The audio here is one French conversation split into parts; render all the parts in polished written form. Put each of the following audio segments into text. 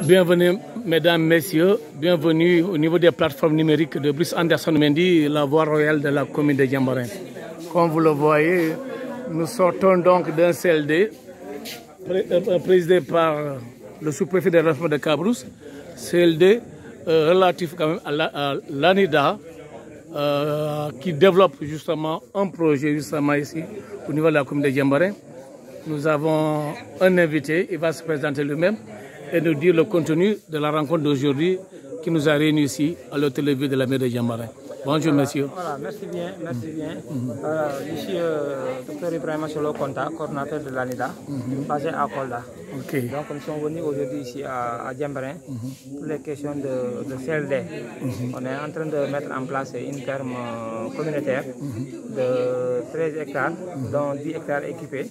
Bienvenue, mesdames, messieurs, bienvenue au niveau des plateformes numériques de Brice Anderson Mendy, la voie royale de la commune de Diembaren. Comme vous le voyez, nous sortons donc d'un CLD présidé par le sous-préfet de l'arrondissement de Cabrousse, CLD relatif quand même à l'ANIDA, qui développe justement un projet justement ici au niveau de la commune de Diembaren. Nous avons un invité, il va se présenter lui-même et nous dire le contenu de la rencontre d'aujourd'hui qui nous a réunis ici à l'hôtel de ville de la mairie de Diembaren. Bonjour monsieur. Voilà, merci bien, merci bien. Je suis Dr Ibrahima Solo Konta, coordinateur de l'ANIDA, basé à Kolda. Okay. Donc nous sommes venus aujourd'hui ici à Diembaren pour les questions de CLD. On est en train de mettre en place une ferme communautaire de 13 hectares, dont 10 hectares équipés.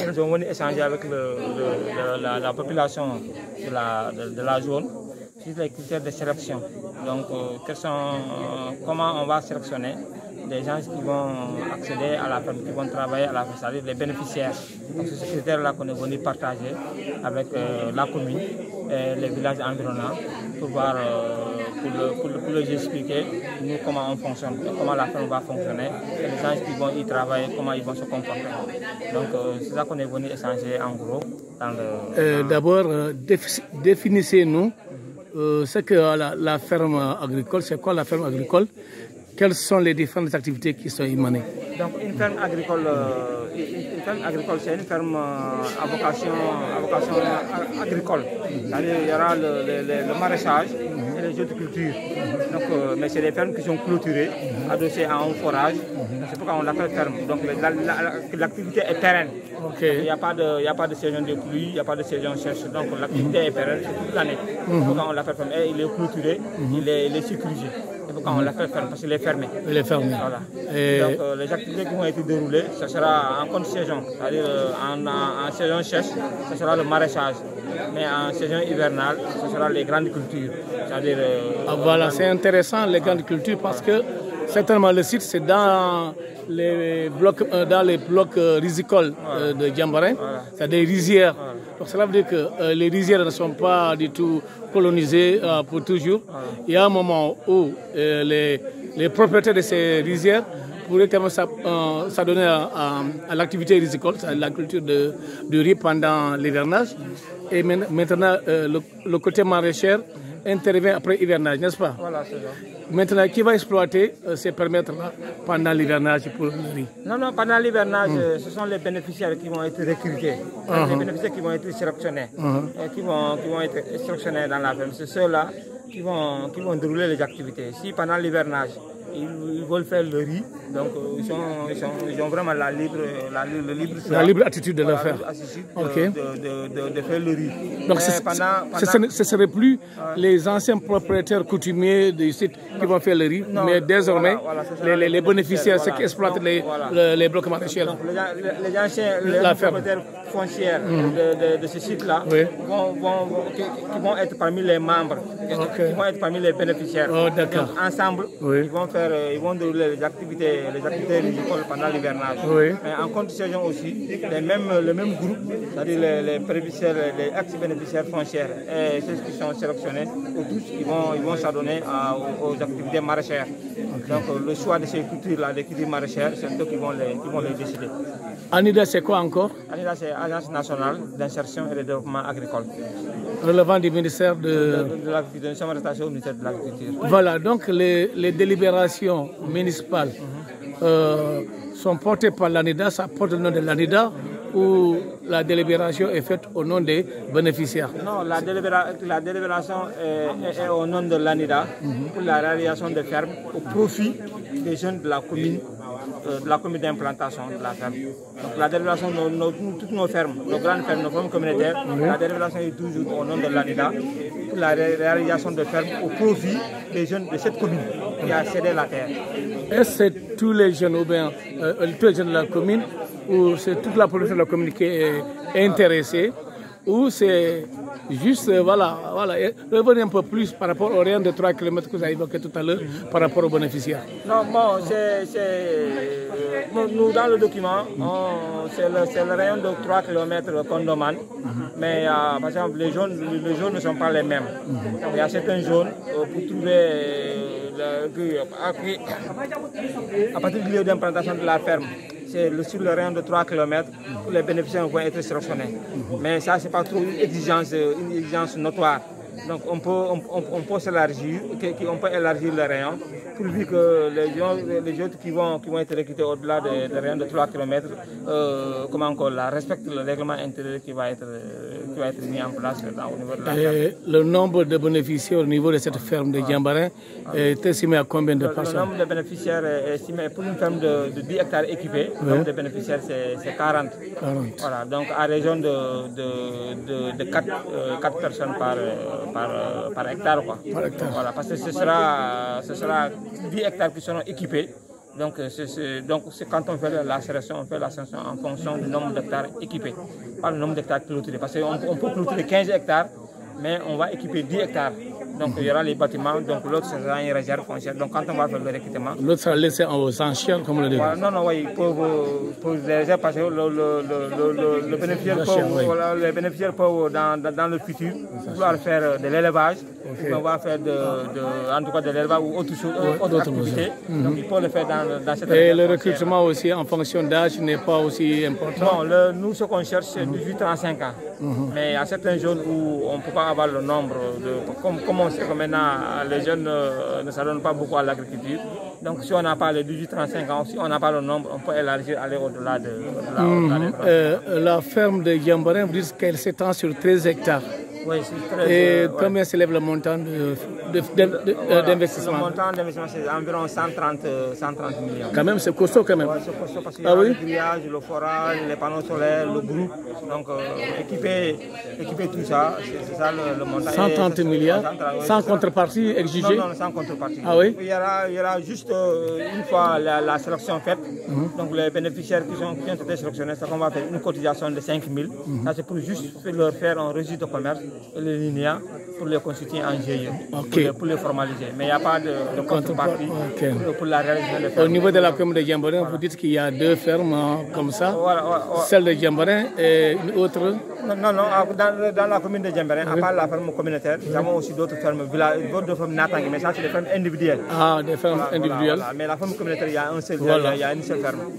Nous sommes venus échanger avec la population de la zone sur les critères de sélection. Donc, comment on va sélectionner des gens qui vont accéder à la ferme, qui vont travailler à la ferme, c'est-à-dire les bénéficiaires. Donc, c'est ce critère-là qu'on est venu partager avec la commune et les villages environnants pour voir, pour leur expliquer nous comment on fonctionne, comment la ferme va fonctionner, et les gens qui vont y travailler, comment ils vont se comporter. Donc, c'est ça qu'on est venu échanger en gros. D'abord, définissez-nous ce que la ferme agricole, c'est quoi la ferme agricole? Quelles sont les différentes activités qui sont émanées? Donc une ferme agricole, c'est une ferme à vocation agricole. C'est-à-dire il y aura le maraîchage et les autres cultures. Donc, mais c'est des fermes qui sont clôturées, adossées à un forage. C'est pourquoi on l'appelle ferme. Donc l'activité est pérenne. Okay. Il n'y a pas de saison de pluie, il n'y a pas de saison sèche. Donc l'activité est pérenne toute l'année. C'est pourquoi on l'appelle ferme. Et il est clôturé, il est sécurisé. C'est pourquoi on l'appelle ferme, parce qu'il est fermé. Il est fermé. Voilà. Et... Donc les activités qui vont être déroulées, ce sera en contre-saison. C'est-à-dire en saison sèche, ce sera le maraîchage. Mais en saison hivernale, ce sera les grandes cultures. C'est-à-dire... voilà, c'est intéressant les grandes cultures parce que certainement le site c'est dans les blocs rizicoles de Diembaren, c'est des rizières. Donc cela veut dire que les rizières ne sont pas du tout colonisées pour toujours. Il y a un moment où les propriétaires de ces rizières pourraient s'adonner à l'activité rizicole, à la culture de riz pendant l'hivernage. Et maintenant, le côté maraîcher intervient après hivernage, n'est-ce pas? Voilà, c'est ça. Maintenant, qui va exploiter ces permettre-là pendant l'hivernage pour le riz? Non, pendant l'hivernage, ce sont les bénéficiaires qui vont être recrutés, les bénéficiaires qui vont être sélectionnés, qui vont être sélectionnés dans la ferme. C'est ceux-là qui vont dérouler les activités. Si pendant l'hivernage, ils veulent faire le riz, donc ils ont vraiment la libre attitude de le faire. De faire le riz. Donc ce ne serait plus les anciens propriétaires coutumiers du site qui vont faire le riz, mais désormais les bénéficiaires, ceux qui exploitent les blocs maraîchers. Les anciens propriétaires fonciers de ce site-là qui vont être parmi les membres, qui vont être parmi les bénéficiaires. Donc, ensemble, ils vont dérouler les activités rizicoles pendant l'hivernage. Mais en contre-saison aussi, le même groupe, c'est-à-dire les ex-bénéficiaires fonciers et ceux qui sont sélectionnés, tous ils vont s'adonner aux activités maraîchères. Donc le choix de ces cultures-là, des cultures maraîchères, c'est eux qui vont les décider. ANIDA, c'est quoi encore? ANIDA, c'est Agence nationale d'insertion et de développement agricole. Relevant du ministère de l'Agriculture, nous sommes rattachés au ministère de l'Agriculture. Voilà, donc les délibérations municipales sont portées par l'ANIDA, ça porte le nom de l'ANIDA, ou la délibération est faite au nom des bénéficiaires? Non, la délibération est au nom de l'ANIDA pour la réalisation des fermes au profit des jeunes de la commune d'implantation de la ferme. Donc la délibération de toutes nos fermes, nos grandes fermes, nos fermes communautaires, la délibération est toujours au nom de l'ANIDA pour la réalisation de fermes au profit des jeunes de cette commune qui a cédé la terre. Est-ce que c'est tous les jeunes ou bien tous les jeunes de la commune ou c'est toute la population de la commune qui est intéressée ou c'est juste, voilà, revenez un peu plus par rapport au rayon de 3 km que vous avez évoqué tout à l'heure, par rapport aux bénéficiaires. Non, bon, nous, dans le document, c'est le rayon de 3 km qu'on demande, mais par exemple, les zones ne sont pas les mêmes. Donc, il y a certaines zones pour trouver à partir du lieu d'implantation de la ferme. C'est sur le rayon de 3 km où les bénéficiaires vont être sélectionnés. Mais ça, ce n'est pas trop une exigence notoire. Donc on peut s'élargir, on peut élargir le rayon, pourvu que les autres qui vont être recrutés au-delà des rayons de 3 km, respectent le règlement intérieur qui va être mis en place au niveau de la ferme. Le nombre de bénéficiaires au niveau de cette ferme de Diambarin est estimé à combien de personnes? Le nombre de bénéficiaires est estimé pour une ferme de 10 hectares équipée. Le nombre de bénéficiaires c'est 40. Voilà, donc à raison de 4 personnes par hectare. Quoi. Par hectare. Voilà, parce que ce sera 10 hectares qui seront équipés. Donc quand on fait la sélection, on fait la sélection en fonction du nombre d'hectares équipés, pas le nombre d'hectares clôturés. Parce qu'on peut clôturer 15 hectares, mais on va équiper 10 hectares. Donc il y aura les bâtiments, donc l'autre sera une réserve foncière. Donc quand on va faire le recrutement... L'autre sera laissé aux enchères, comme on le dit. Non, oui, pour les réserves, parce que les bénéficiaires peuvent, dans le futur, vouloir faire de l'élevage. On va faire en tout cas de l'élevage ou autre activité. Donc il faut le faire dans cette réserve. Et le recrutement aussi en fonction d'âge n'est pas aussi important? Bon, nous ce qu'on cherche c'est 18-35 ans. Mais il y a certaines zones où on ne peut pas avoir le nombre comme on sait que maintenant les jeunes ne s'adonnent pas beaucoup à l'agriculture. Donc si on n'a pas les 18-35 ans, si on n'a pas le nombre, on peut élargir, aller au-delà de la ferme de Diambarin, vous dites qu'elle s'étend sur 13 hectares. Oui, c'est très... Et combien s'élève le montant d'investissement? Le montant d'investissement, c'est environ 130 millions. Quand même, c'est costaud quand même. Oui, c'est costaud parce qu'il y a le grillage, le forage, les panneaux solaires, le groupe. Donc, équiper tout ça, c'est ça le montant. 130 milliards, sans contrepartie exigée? Non, sans contrepartie. Ah oui? Il y aura juste une fois la sélection faite. Donc, les bénéficiaires qui ont été sélectionnés, c'est qu'on va faire une cotisation de 5 000. Ça, c'est pour juste leur faire un registre de commerce et le linéa pour les constituer en GIE, pour les formaliser. Mais il n'y a pas de contrepartie pour la réalisation des fermes. Au niveau de la commune de Diambarin, vous dites qu'il y a 2 fermes comme ça, celle de Diambarin et une autre? Non, dans la commune de Diambarin, à part la ferme communautaire, nous avons aussi d'autres fermes, d'autres fermes Natangé, mais ça c'est des fermes individuelles. Ah, des fermes individuelles. Mais la ferme communautaire, il y a une seule ferme.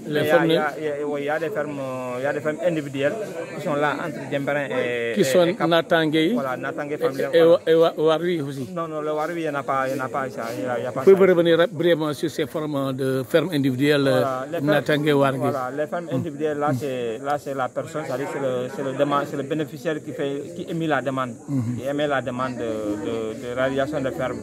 Il y a des fermes individuelles qui sont là entre Diambarin et... Qui sont Natangé. Voilà, Natangé familial. Et Warui aussi. Non, le Warui, il n'y a pas ça. Pouvez-vous revenir brièvement sur ces formes de fermes individuelles, Natangé et Warui? Voilà, les fermes individuelles, là c'est la personne, c'est le bénéficiaire qui émet la demande, de réalisation de ferme.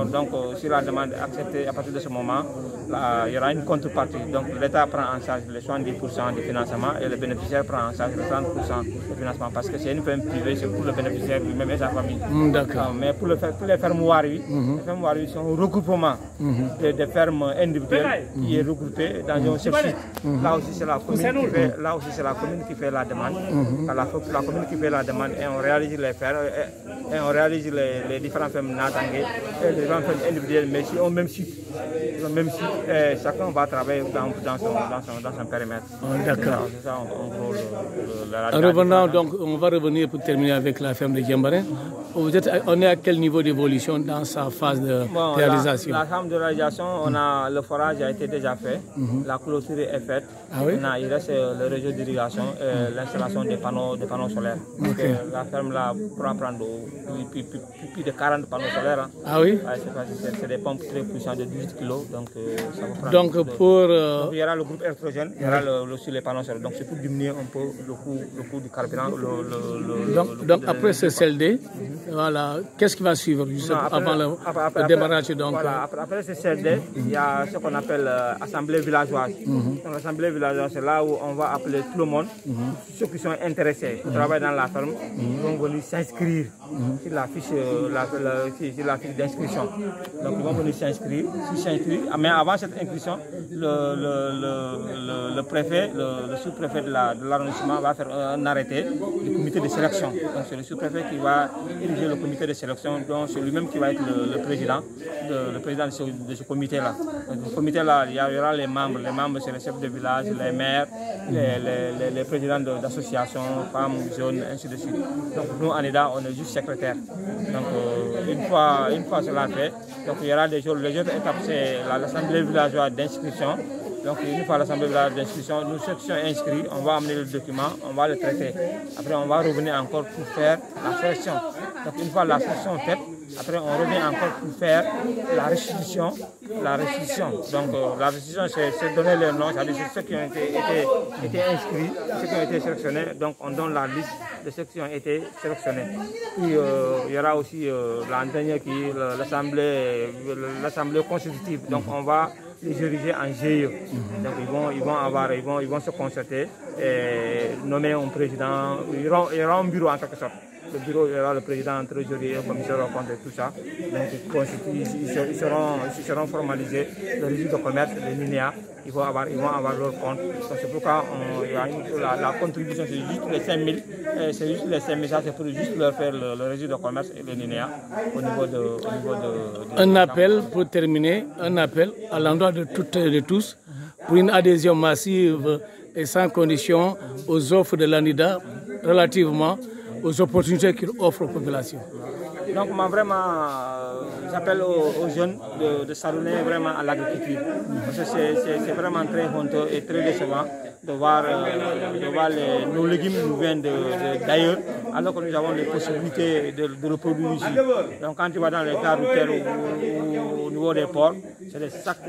Donc si la demande est acceptée, à partir de ce moment, là, il y aura une contrepartie. Donc l'État prend en charge les 70% du financement et le bénéficiaire prend en charge les 30% du financement parce que c'est une ferme privée, c'est pour le bénéficiaire lui-même et sa famille. D'accord. Mais pour les fermes Warui, les fermes Warui sont un regroupement de fermes individuelles qui est regroupé dans un seul site. Là aussi c'est la commune qui fait la demande. La commune qui fait la demande et on réalise les fermes et on réalise les différentes fermes Natangé et les différentes fermes individuelles, mais si au même site, chacun va travailler dans son périmètre. D'accord. C'est ça, Revenons donc, on va revenir pour terminer avec la ferme de Diambarin. On est à quel niveau d'évolution dans sa phase de réalisation? La phase de réalisation, le forage a été déjà fait, la clôture est faite. Ah oui? Il reste le réseau d'irrigation et l'installation des panneaux solaires. La ferme là pourra prendre plus de 40 panneaux solaires. Ah oui? C'est des pompes très puissantes de 18 kg. Donc, ça va prendre donc il y aura le groupe électrogène, il y aura aussi les panneaux solaires. Donc c'est pour diminuer un peu le coût du carburant. Donc après ce CLD, Voilà. Qu'est-ce qui va suivre avant le démarrage donc voilà, après ce CLD, il y a ce qu'on appelle assemblée villageoise. Donc l'assemblée villageoise, c'est là où on va appeler tout le monde, ceux qui sont intéressés au travail dans la ferme, ils vont venir s'inscrire sur la fiche, d'inscription. Donc ils vont venir s'inscrire, mais avant cette inscription, le préfet, le sous-préfet de l'arrondissement va faire un arrêté du comité de sélection. Donc c'est le sous-préfet qui va diriger le comité de sélection, donc c'est lui-même qui va être le président de ce comité-là. Le comité-là, il y aura les membres c'est les chefs de village, les maires, les présidents d'associations, femmes, jeunes, ainsi de suite. Donc nous, en EDA, on est juste secrétaire. Donc une fois cela fait, donc il y aura les autres étapes, c'est l'assemblée villageoise d'inscription. Donc une fois l'assemblée villageoise d'inscription, nous ceux qui sont inscrits, on va amener le document, on va le traiter. Après on va revenir encore pour faire la sélection. Donc une fois la sélection faite, après on revient encore pour faire la restitution. Donc la restitution, c'est donner les noms, c'est-à-dire ceux qui ont été inscrits, ceux qui ont été sélectionnés. Donc on donne la liste de ceux qui ont été sélectionnés. Puis il y aura aussi la dernière qui est l'assemblée constitutive. Donc on va les diriger en GIE. Donc ils vont se concerter et nommer un président. Il y aura un bureau en quelque sorte. Le bureau, il y aura le président, le trésorier, le commissaire au compte et tout ça. Donc ils seront formalisés. Le registre de commerce, les NINEA, ils vont avoir leur compte. C'est pourquoi la contribution, c'est juste les 5 000. C'est juste les 5 000, ça c'est pour juste leur faire le registre de commerce et les NINEA au niveau de un appel pour terminer, un appel à l'endroit de toutes et de tous pour une adhésion massive et sans condition aux offres de l'ANIDA relativement aux opportunités qu'il offre aux populations. Donc moi vraiment, j'appelle aux jeunes de s'adonner vraiment à l'agriculture. Parce que c'est vraiment très honteux et très décevant de voir nos légumes nous viennent d'ailleurs, alors que nous avons les possibilités de le produire ici. Donc quand tu vas dans les gares routières ou au niveau des ports, c'est des sacs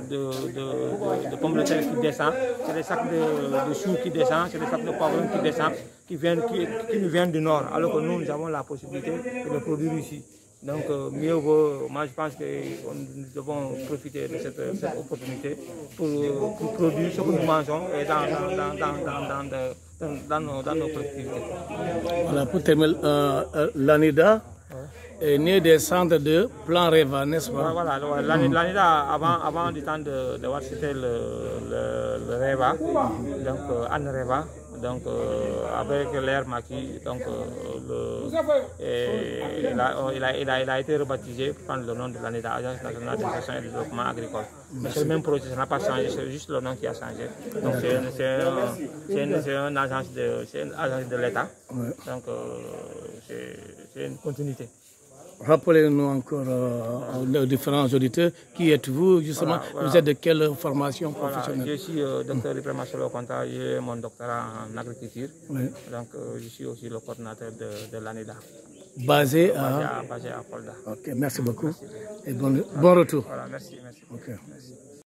de pommes de terre qui descendent, c'est des sacs de choux qui descendent, c'est des sacs de poivrons qui descendent, qui nous viennent du nord, alors que nous avons la possibilité de le produire ici. Donc mieux vaut, moi je pense que nous devons profiter de cette opportunité pour produire ce que nous mangeons et dans nos collectivités. Voilà, pour terminer, l'ANIDA est né des centres de Plan REVA, n'est-ce pas? Voilà, l'ANIDA avant du temps de voir c'était le REVA, donc Anne REVA. Donc avec l'ère Macky, donc il a été rebaptisé pour prendre le nom de l'ANIDA, Agence nationale d'insertion et de développement agricole. Mais c'est le même projet, ça n'a pas changé, c'est juste le nom qui a changé. Donc c'est une agence de l'État, donc c'est une continuité. Rappelez-nous encore aux différents auditeurs, qui êtes-vous justement, voilà. Vous êtes de quelle formation professionnelle? Je suis docteur de prématuré au comptable, j'ai mon doctorat en agriculture, donc je suis aussi le coordinateur de l'ANIDA. Basé à Kolda. Ok, merci beaucoup et bon retour. Voilà, merci. Okay. Merci.